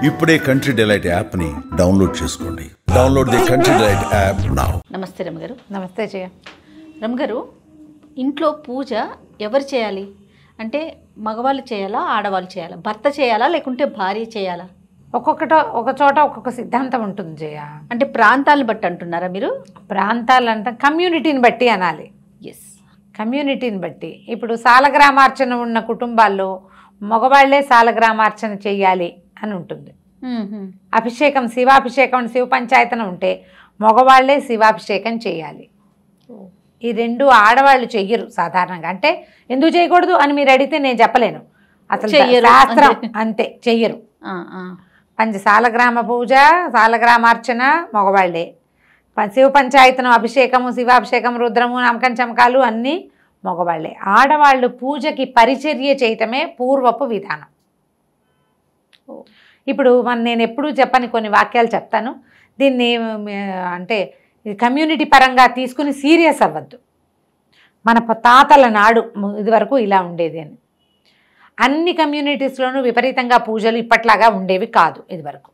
ఇప్పుడే country delight యాప్ని download చేసుకోండి. Download the country delight app now. నమస్తే రమగారు. నమస్తే జయ. రమగారు, ఇంట్లో పూజ ఎవరు చేయాలి అంటే మగవాళ్ళు చేయాలా, ఆడవాళ్ళు చేయాలా, భర్త చేయాలా లేకుంటే భార్య చేయాలా? ఒక చోట ఒక్కొక్క సిద్ధాంతం ఉంటుంది జయ. అంటే ప్రాంతాలను బట్టి అంటున్నారా మీరు? ప్రాంతాలంటే కమ్యూనిటీని బట్టి అనాలి. ఎస్, కమ్యూనిటీని బట్టి. ఇప్పుడు సాలగ్రామార్చన ఉన్న కుటుంబాల్లో మగవాళ్లే సాలగ్రామార్చన చెయ్యాలి అని ఉంటుంది. అభిషేకం, శివాభిషేకం, శివ పంచాయతన ఉంటే మగవాళ్లే శివాభిషేకం చేయాలి. ఈ రెండు ఆడవాళ్ళు చెయ్యరు సాధారణంగా. అంటే ఎందుకు చేయకూడదు అని మీరు అడిగితే నేను చెప్పలేను. అసలు శాస్త్రం అంతే, చెయ్యరు. సాలగ్రామ పూజ, సాలగ్రామార్చన మగవాళ్లే. శివ పంచాయతనం, అభిషేకము, శివాభిషేకం, రుద్రము, నమ్మకం, చమకాలు అన్నీ మగవాళ్లే. ఆడవాళ్ళు పూజకి పరిచర్య చేయటమే పూర్వపు విధానం. ఇప్పుడు నేను ఎప్పుడూ చెప్పని కొన్ని వాక్యాలు చెప్తాను. దీన్ని అంటే కమ్యూనిటీ పరంగా తీసుకుని సీరియస్ అవ్వద్దు. మన తాతల నాడు ఇదివరకు ఇలా ఉండేది అని. అన్ని కమ్యూనిటీస్లోనూ విపరీతంగా పూజలు ఇప్పట్లాగా ఉండేవి కాదు ఇదివరకు.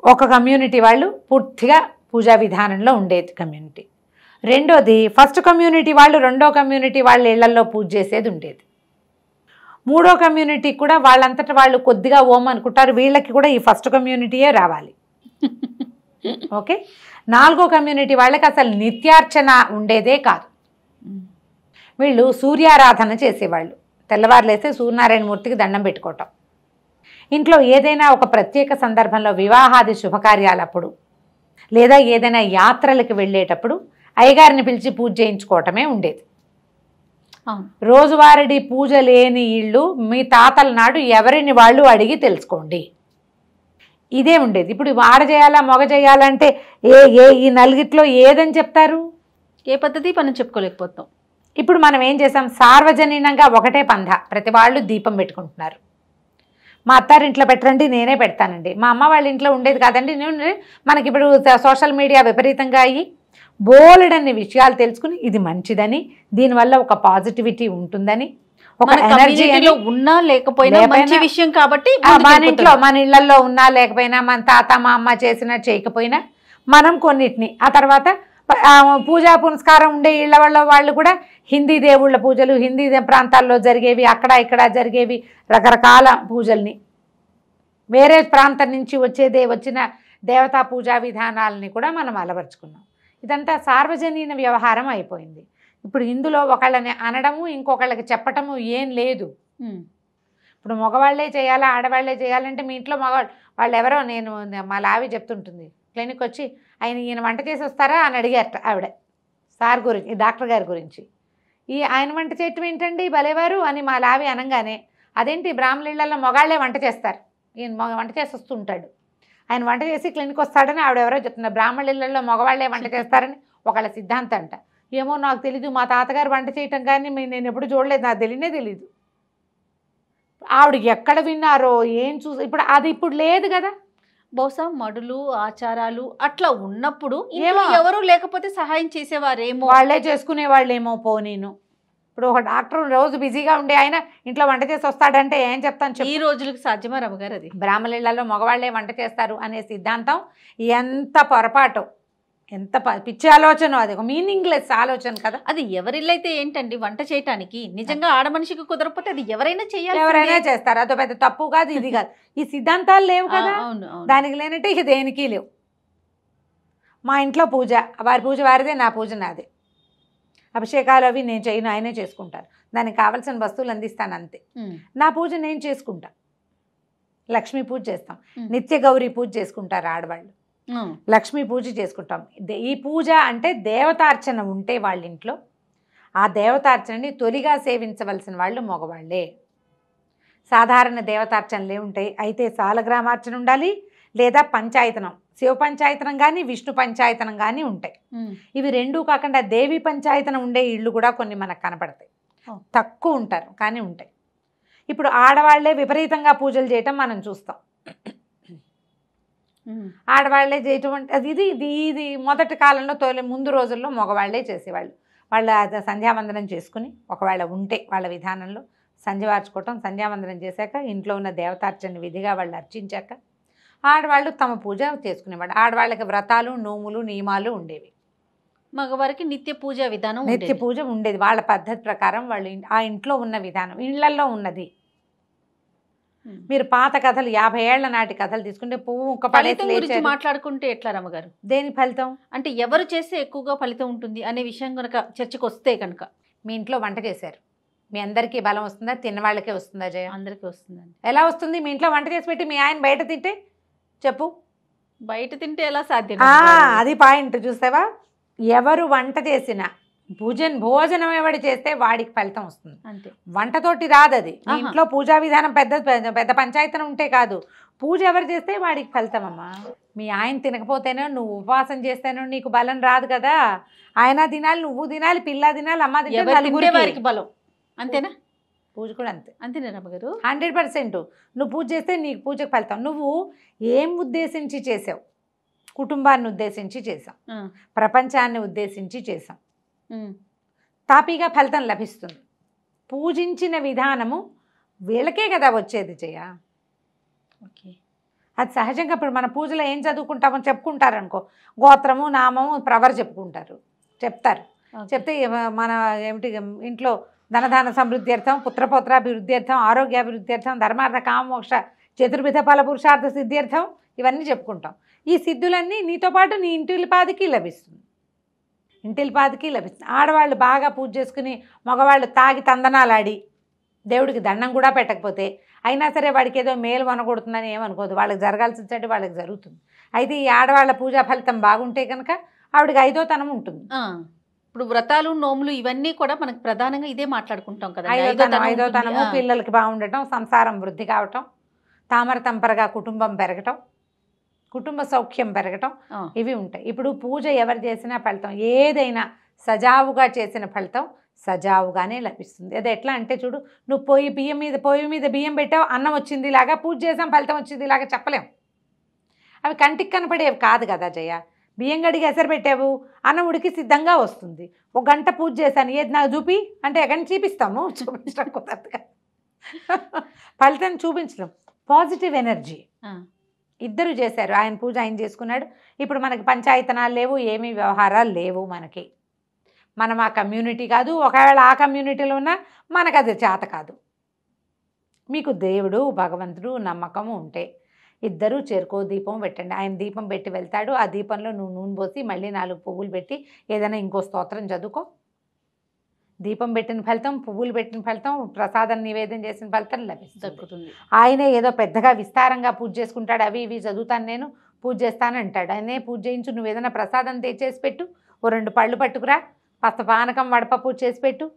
ఒక కమ్యూనిటీ వాళ్ళు పూర్తిగా పూజా విధానంలో ఉండేది కమ్యూనిటీ. రెండోది ఫస్ట్ కమ్యూనిటీ వాళ్ళు రెండో కమ్యూనిటీ వాళ్ళ ఇళ్లలో పూజ చేసేది ఉండేది. మూడో కమ్యూనిటీ కూడా వాళ్ళంతటా వాళ్ళు కొద్దిగా ఓం అనుకుంటారు, వీళ్ళకి కూడా ఈ ఫస్ట్ కమ్యూనిటీయే రావాలి. ఓకే. నాలుగో కమ్యూనిటీ వాళ్ళకి అసలు నిత్యార్చన ఉండేదే కాదు. వీళ్ళు సూర్యారాధన చేసేవాళ్ళు. తెల్లవారులేస్తే సూర్యనారాయణ మూర్తికి దండం పెట్టుకోవటం. ఇంట్లో ఏదైనా ఒక ప్రత్యేక సందర్భంలో వివాహాది శుభకార్యాలప్పుడు లేదా ఏదైనా యాత్రలకు వెళ్ళేటప్పుడు అయ్యగారిని పిలిచి పూజ చేయించుకోవటమే ఉండేది. రోజువారీ పూజ లేని ఇళ్ళు మీ తాతల నాడు ఎవరిని వాళ్ళు అడిగి తెలుసుకోండి, ఇదే ఉండేది. ఇప్పుడు ఆడ చేయాలా మగ చేయాలంటే ఈ నలుగిట్లో ఏదని చెప్తారు? ఏ పద్ధతి మనం చెప్పుకోలేకపోతాం. ఇప్పుడు మనం ఏం చేసాం, సార్వజనీనంగా ఒకటే పంధ, ప్రతి వాళ్ళు దీపం పెట్టుకుంటున్నారు. మా అత్తారింట్లో పెట్టరండి, నేనే పెడతానండి. మా అమ్మ వాళ్ళ ఇంట్లో ఉండేది కాదండి. మనకి ఇప్పుడు సోషల్ మీడియా విపరీతంగా అయ్యి బోలెడన్ని విషయాలు తెలుసుకుని ఇది మంచిదని, దీనివల్ల ఒక పాజిటివిటీ ఉంటుందని, ఒక ఎనర్జీ ఉన్నా లేకపోయినా మంచి విషయం కాబట్టి మన ఇళ్లలో ఉన్నా లేకపోయినా, మన తాత మా అమ్మ చేసినా చేయకపోయినా మనం కొన్నిటిని, ఆ తర్వాత పూజా పునస్కారం ఉండే ఇళ్ల వాళ్ళు కూడా హిందీ దేవుళ్ళ పూజలు, హిందీ ప్రాంతాల్లో జరిగేవి, అక్కడ ఇక్కడ జరిగేవి రకరకాల పూజల్ని, వేరే ప్రాంతం నుంచి వచ్చిన దేవతా పూజా విధానాలని కూడా మనం అలవర్చుకున్నాం. ఇదంతా సార్వజనీన వ్యవహారం అయిపోయింది. ఇప్పుడు ఇందులో ఒకళ్ళని అనడము ఇంకొకళ్ళకి చెప్పటము ఏం లేదు. ఇప్పుడు మగవాళ్లే చేయాలా ఆడవాళ్లే చేయాలంటే మీ ఇంట్లో వాళ్ళు ఎవరో, నేను మా లావి చెప్తుంటుంది, క్లినిక్ వచ్చి ఈయన వంట చేసి వస్తారా అని అడిగారట ఆవిడ సార్ గురించి, డాక్టర్ గారి గురించి. ఆయన వంట చేయటం ఏంటండి భలేవారు అని మా లావి అనగానే, అదేంటి బ్రాహ్మణ ఇళ్లలో మగాళ్లే వంట చేస్తారు, ఈయన వంట చేసి వస్తుంటాడు, ఆయన వంట చేసి క్లినిక్ వస్తాడని ఆవిడ ఎవరో చెప్తున్నారు. బ్రాహ్మణ ఇళ్లలో మగవాళ్లే వంట చేస్తారని ఒకళ్ళ సిద్ధాంతం అంట. ఏమో నాకు తెలీదు, మా తాతగారు వంట చేయటం కానీ నేను ఎప్పుడు చూడలేదు, నాకు తెలీదు. ఆవిడ ఎక్కడ విన్నారో ఏం చూసి, ఇప్పుడు అది ఇప్పుడు లేదు కదా. బహుశా మడులు ఆచారాలు అట్లా ఉన్నప్పుడు ఎవరు లేకపోతే సహాయం చేసేవారేమో, వాళ్ళే చేసుకునేవాళ్ళేమో. పోనీను ఇప్పుడు ఒక డాక్టర్ రోజు బిజీగా ఉండే ఆయన ఇంట్లో వంట చేసి వస్తాడంటే ఏం చెప్తాను? ఈ రోజులకు సాధ్యమా రమగారు? అది బ్రాహ్మణులలో మగవాళ్లే వంట చేస్తారు అనే సిద్ధాంతం ఎంత పొరపాటు, ఎంత పిచ్చి ఆలోచన, అది ఒక మీనింగ్లెస్ ఆలోచన కదా. అది ఎవరిల్లైతే ఏంటండి వంట చేయటానికి, నిజంగా ఆడ మనిషికి కుదరకపోతే అది ఎవరైనా చేయాలి, ఎవరైనా చేస్తారు. అదో పెద్ద తప్పు కాదు, ఇది కాదు. ఈ సిద్ధాంతాలు లేవు కదా, దానికి లేనంటే ఇక దేనికి లేవు. మా ఇంట్లో పూజ, వారి పూజ వారిదే, నా పూజ నాదే. అభిషేకాలు అవి నేను చేయను, ఆయనే చేసుకుంటారు. దానికి కావాల్సిన వస్తువులు అందిస్తాను అంతే. నా పూజ నేను చేసుకుంటా. లక్ష్మీ పూజ చేస్తాం, నిత్య గౌరీ పూజ చేసుకుంటారు ఆడవాళ్ళు, లక్ష్మీ పూజ చేసుకుంటాం. ఈ పూజ అంటే దేవతార్చన ఉంటే వాళ్ళ ఇంట్లో ఆ దేవతార్చనని తొలిగా సేవించవలసిన వాళ్ళు మగవాళ్లే. సాధారణ దేవతార్చనలే ఉంటాయి. అయితే సాలగ్రామార్చన ఉండాలి లేదా పంచాయతనం, శివ పంచాయతనం కానీ విష్ణు పంచాయతనం కానీ ఉంటాయి. ఇవి రెండూ కాకుండా దేవి పంచాయతనం ఉండే ఇళ్ళు కూడా కొన్ని మనకు కనపడతాయి. తక్కువ ఉంటారు కానీ ఉంటాయి. ఇప్పుడు ఆడవాళ్లే విపరీతంగా పూజలు చేయటం మనం చూస్తాం. ఆడవాళ్లే చేయటం అంటే ఇది మొదటి కాలంలో ముందు రోజుల్లో మగవాళ్లే చేసేవాళ్ళు. వాళ్ళ సంధ్యావందనం చేసుకుని ఒకవేళ ఉంటే వాళ్ళ విధానంలో సంధ్యవార్చుకోవటం, సంధ్యావందనం చేశాక ఇంట్లో ఉన్న దేవతార్చన విధిగా వాళ్ళు అర్చించాక ఆడవాళ్ళు తమ పూజ చేసుకునేవాడు. ఆడవాళ్ళకి వ్రతాలు, నోములు, నియమాలు ఉండేవి. మగవారికి నిత్య పూజా విధానం నిత్య ఉండేది. పూజ ఉండేది. వాళ్ళ పద్ధతి ప్రకారం వాళ్ళు ఆ ఇంట్లో ఉన్న విధానం ఇళ్లల్లో ఉన్నది. మీరు పాత కథలు 50 ఏళ్ల నాటి కథలు తీసుకుంటే పువ్వు ముక్క పడేసి ఫలితం గురించి లేచారు. మాట్లాడుకుంటే ఎట్లా రమ్మగారు? దేని ఫలితం? అంటే ఎవరు చేస్తే ఎక్కువగా ఫలితం ఉంటుంది అనే విషయం కనుక చర్చకు వస్తే కనుక మీ ఇంట్లో వంట చేశారు, మీ అందరికీ బలం వస్తుందా? తిన్నవాళ్ళకే వస్తుందా జయ? అందరికీ వస్తుందండి. ఎలా వస్తుంది? మీ ఇంట్లో వంట చేసి పెట్టి మీ ఆయన బయట తింటే చెప్పు. బయట తింటే ఎలా సాధ్యం? అది పాయింట్ చూస్తావా? ఎవరు వంట చేసినా భోజనం ఎవడు చేస్తే వాడికి ఫలితం వస్తుంది. అంతే. వంటతోటి రాదు అది. మీ ఇంట్లో పూజా విధానం పెద్ద పెద్ద పంచాయతీన ఉంటే కాదు, పూజ ఎవరు చేస్తే వాడికి ఫలితం అమ్మా. మీ ఆయన తినకపోతేనో నువ్వు ఉపవాసం చేస్తేనో నీకు బలం రాదు కదా. ఆయన తినాలి, నువ్వు తినాలి, పిల్ల తినాలి, అమ్మ తినాలి, వారికి బలం. అంతేనా? పూజ కూడా అంతే. అంతేనా రమ్మగారు? 100%. నువ్వు పూజ చేస్తే నీకు పూజకు ఫలితం. నువ్వు ఏం ఉద్దేశించి చేసావు? కుటుంబాన్ని ఉద్దేశించి చేసాం, ప్రపంచాన్ని ఉద్దేశించి చేసాం, తాపీగా ఫలితం లభిస్తుంది. పూజించిన విధానము వీళ్ళకే కదా వచ్చేది జయ. ఓకే. అది సహజంగా. ఇప్పుడు మన పూజలో ఏం చదువుకుంటామో చెప్పుకుంటారనుకో, గోత్రము, నామము, ప్రవర్ చెప్తారు. చెప్తే మన ఏమిటి ఇంట్లో ధనధాన సమృద్ధ్యర్థం, పుత్రపౌత్రాభివృద్ధ్యర్థం, ఆరోగ్యాభివృద్ధ్యర్థం, ధర్మార్థ కామోక్ష చతుర్విధ ఫల పురుషార్థ సిద్ధ్యర్థం ఇవన్నీ చెప్పుకుంటాం. ఈ సిద్ధులన్నీ నీతో పాటు నీ ఇంటిల్లిపాదికి లభిస్తుంది. ఆడవాళ్ళు బాగా పూజ చేసుకుని మగవాళ్ళు తాగి తందనాలాడి దేవుడికి దండం కూడా పెట్టకపోతే అయినా సరే వాడికి ఏదో మేలు కొనకూడుతుందని ఏమనుకోదు. వాళ్ళకి జరగాల్సిన చెడ్డ వాళ్ళకి జరుగుతుంది. అయితే ఈ ఆడవాళ్ళ పూజా ఫలితం బాగుంటే కనుక ఆవిడకి 5వ తనం ఉంటుంది. ఇప్పుడు వ్రతాలు, నోములు ఇవన్నీ కూడా మనకు ప్రధానంగా ఇదే మాట్లాడుకుంటాం కదా. 5వ తనము పిల్లలకి బాగుండటం, సంసారం వృద్ధి కావటం, తామర తంపరగా కుటుంబం పెరగటం, కుటుంబ సౌఖ్యం పెరగటం, ఇవి ఉంటాయి. ఇప్పుడు పూజ ఎవరు చేసినా ఫలితం, ఏదైనా సజావుగా చేసిన ఫలితం సజావుగానే లభిస్తుంది. అది ఎట్లా అంటే చూడు, నువ్వు పొయ్యి మీద బియ్యం పెట్టావు, అన్నం వచ్చింది ఇలాగా, పూజ చేసాం ఫలితం వచ్చింది ఇలాగా చెప్పలేం. అవి కంటికి కనపడేవి కాదు కదా జయ. బియ్యం గడిగి ఎసరు పెట్టావు, అన్నం ఉడికి సిద్ధంగా వస్తుంది. 1 గంట పూజ చేశాను, ఏది నాకు చూపి అంటే ఎక్కడిని చూపిస్తాము? చూపించడం కుదరదుగా. ఫలితం చూపించడం. Positive energy. ఇద్దరు చేశారు. ఆయన పూజ ఆయన చేసుకున్నాడు. ఇప్పుడు మనకి పంచాయతనాలు లేవు, ఏమీ వ్యవహారాలు లేవు. మనం ఆ కమ్యూనిటీ కాదు. ఒకవేళ ఆ కమ్యూనిటీలో ఉన్నా మనకు అది చేత కాదు. మీకు దేవుడు భగవంతుడు నమ్మకము ఉంటే ఇద్దరూ చేరుకో దీపం పెట్టండి. ఆయన దీపం పెట్టి వెళ్తాడు. ఆ దీపంలో నువ్వు నూనె పోసి మళ్ళీ 4 పువ్వులు పెట్టి ఏదైనా ఇంకో స్తోత్రం చదువుకో. దీపం పెట్టిన ఫలితం, పువ్వులు పెట్టిన ఫలితం, ప్రసాదం నివేదన చేసిన ఫలితం లభిస్తుంది. ఆయనే ఏదో పెద్దగా విస్తారంగా పూజ చేసుకుంటాడు. అవి ఇవి చదువుతాను, నేను పూజ చేస్తాను అంటాడు. ఆయనే పూజ చేయించు. నువ్వు ఏదైనా ప్రసాదం తెచ్చేసి పెట్టు, ఓ 2 పళ్ళు పట్టుకురా, పస్త పానకం వడపప్పు చేసి పెట్టు.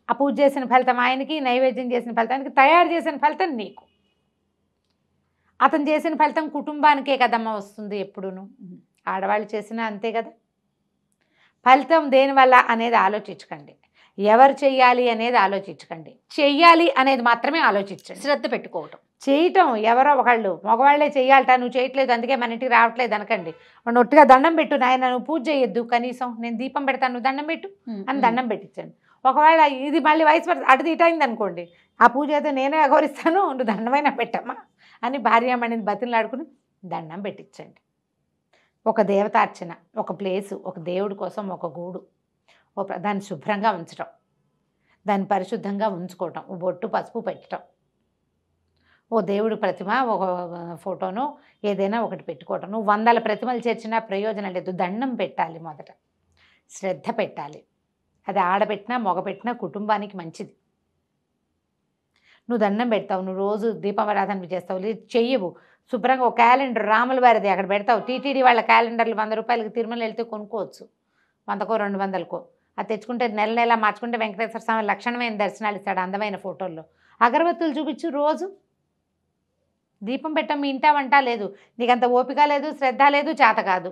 ఆ పూజ చేసిన ఫలితం ఆయనకి, నైవేద్యం చేసిన ఫలితానికి, తయారు చేసిన ఫలితం నీకు. అతను చేసిన ఫలితం కుటుంబానికే కదమ్మా వస్తుంది ఎప్పుడూను. ఆడవాళ్ళు చేసినా అంతే కదా. ఫలితం దేనివల్ల అనేది ఆలోచించకండి, ఎవరు చెయ్యాలి అనేది ఆలోచించకండి, చెయ్యాలి అనేది మాత్రమే ఆలోచించండి. శ్రద్ధ పెట్టుకోవటం. చేయటం ఎవరో ఒకళ్ళు, మగవాళ్లే చెయ్యాలట, నువ్వు చేయట్లేదు అందుకే మన ఇంటికి రావట్లేదు అనకండి. వాడు ఒట్టిగా దండం పెట్టు, నాయన నువ్వు పూజ చేయొద్దు, కనీసం నేను దీపం పెడతాను, నువ్వు దండం పెట్టు అని దండం పెట్టించండి. ఒకవేళ ఇది మళ్ళీ వయసు అటు ఇటైంది అనుకోండి, ఆ పూజ అయితే నేనే అఘోరిస్తాను, నువ్వు దండమైనా పెట్టమ్మా అని భార్యామణిని బతిలాడుకుని దండం పెట్టించండి. ఒక దేవతార్చన, ఒక ప్లేసు, ఒక దేవుడి కోసం ఒక గూడు, దాన్ని శుభ్రంగా ఉంచటం, దాన్ని పరిశుద్ధంగా ఉంచుకోవటం, బొట్టు పసుపు పెట్టడం, ఓ దేవుడి ప్రతిమ, ఒక ఫోటోను ఏదైనా ఒకటి పెట్టుకోవటం. నువ్వు 100 ప్రతిమలు చేర్చినా ప్రయోజనం లేదు. దండం పెట్టాలి, మొదట శ్రద్ధ పెట్టాలి. అది ఆడబెట్టినా మగపెట్టినా కుటుంబానికి మంచిది. నువ్వు దండం పెడతావు, నువ్వు రోజు దీపారాధన చేస్తావు, లేదు చెయ్యవు, శుభ్రంగా ఒక క్యాలెండర్ రాముల వారిది అక్కడ పెడతావు. టీటీడీ వాళ్ళ క్యాలెండర్లు 100 రూపాయలకి తిరుమల వెళ్తే కొనుక్కోవచ్చు, 100కో 200కో. అది తెచ్చుకుంటే నెల మార్చుకుంటే వెంకటేశ్వర స్వామి లక్షణమైన దర్శనాలు ఇస్తాడు అందమైన ఫోటోల్లో. అగరబత్తులు చూపించు, రోజు దీపం పెట్టం. మీ ఇంటా వంట లేదు, నీకంత ఓపిక లేదు, శ్రద్ధ లేదు, చేత కాదు.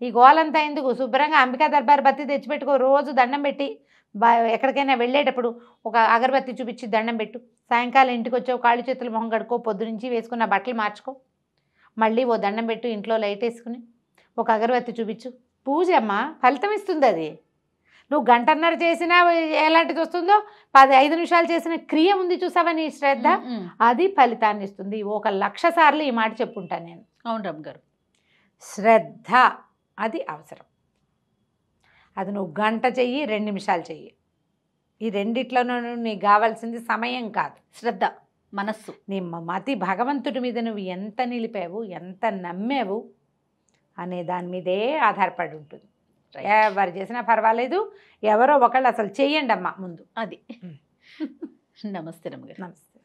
ఈ గోలంతా ఎందుకు? శుభ్రంగా అంబికా దర్బార్ బత్తి తెచ్చిపెట్టుకో, రోజు దండం పెట్టి ఎక్కడికైనా వెళ్ళేటప్పుడు ఒక అగరబత్తి చూపించి దండం పెట్టు. సాయంకాలం ఇంటికి వచ్చావు, కాళ్ళు చేతులు మొహం కడుకో, పొద్దునుంచి వేసుకున్న బట్టలు మార్చుకో, మళ్ళీ ఓ దండం పెట్టు, ఇంట్లో లైట్ వేసుకుని ఒక అగరబత్తి చూపించు. పూజ అమ్మ ఫలితం ఇస్తుంది. అది నువ్వు గంటన్నర చేసినా ఎలాంటిది వస్తుందో 5 నిమిషాలు చేసిన క్రియ ఉంది చూసావా నీ శ్రద్ధ, అది ఫలితాన్ని ఇస్తుంది. 1,00,000 సార్లు ఈ మాట చెప్పుంటాను నేను. అవును రమ్య గారు. శ్రద్ధ అది అవసరం. అది నువ్వు గంట చెయ్యి, 2 నిమిషాలు చెయ్యి, ఈ రెండిట్లోనూ నీకు కావాల్సింది సమయం కాదు, శ్రద్ధ, మనస్సు. నీ మతి భగవంతుడి మీద నువ్వు ఎంత నిలిపావు, ఎంత నమ్మావు అనే దాని మీదే ఆధారపడి ఉంటుంది. ఎవరు చేసినా పర్వాలేదు, ఎవరో ఒకళ్ళు అసలు చెయ్యండి అమ్మా ముందు. అది. నమస్తే రమ్య గారు. నమస్తే.